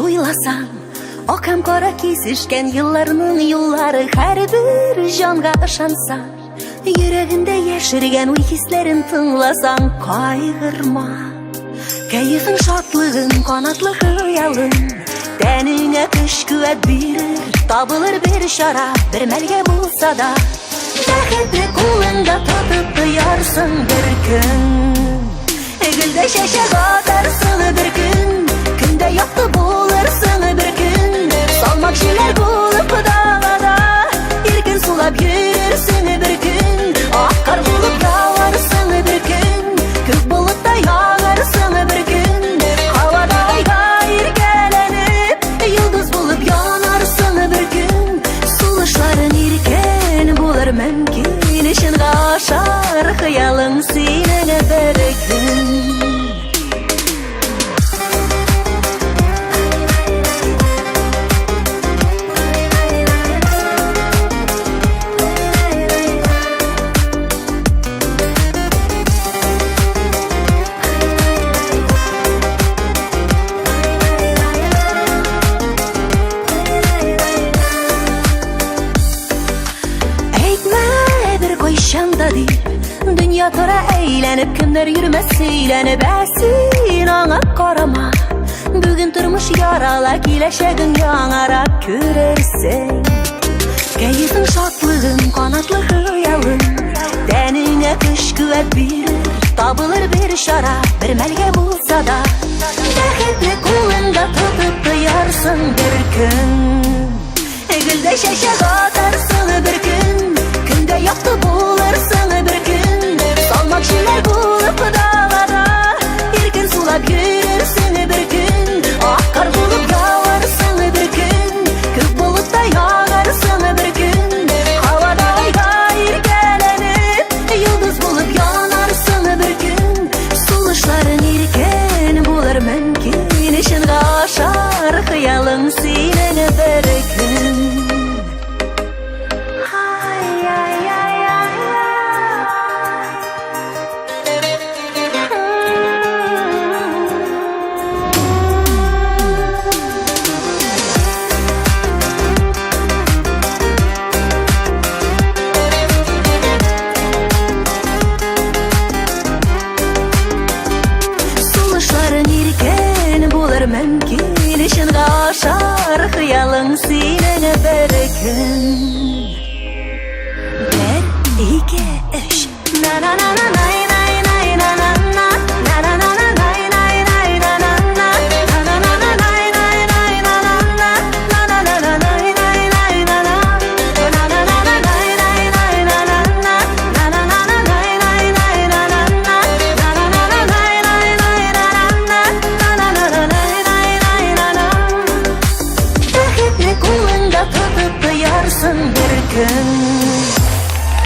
уйласаң, ак һәм кара кисешкән елларның юллары, һәрбер җанга ышансаң, йөрәгендә яшергән уй хисләрен тыңласаң, кайгырма. Кәефең, шатлыгың, канатлы хыялың тәнеңә көч-куәт бирер, табылыр бер чара, бер мәлгә булса да. Бәхетне кулыңда тотып тоярсың бер көн, гөлдә чәчәк атарсың бер көн, көндә якты булырсың бер көн, салмак җилләр булып дагада иркен сулап йөрерсең бер көн, ак кар булып яварсың бер көн, күк болытта ягарсың бер көн, һавада айга иркәләнеп, йолдыз булып янарсың бер көн, сулышларың иркен булыр мөмкин, чынга ашар хыялың синең бер көн. Dünya tara eğlenip kimler yürümez söylenip, sen ana karama. Bugün durmuş yarala, kileşegin yanara görersen. Keyifin, şatlığın, kanatlı hıyalın tənine güç-kuvvet birir, tabılır bir şara, bir melge bulsa da. Bәхетне kулыңda tutup duyarsın bir gün, gülde çeçek atarsın bir gün, künde yaktı bulursun bir gün, salmak җилләр булып дагада иркен сулап йөрерсең bir gün, ак кар булып яварсың bir gün, күк болытта ягарсың bir gün, һавада айга иркәләнеп, йолдыз булып янарсың bir gün, сулышларың иркен булыр мөмкин, чынга ашар хыялың синең бер көн. Mümkün, çınga aşar hıялың синең бер көн.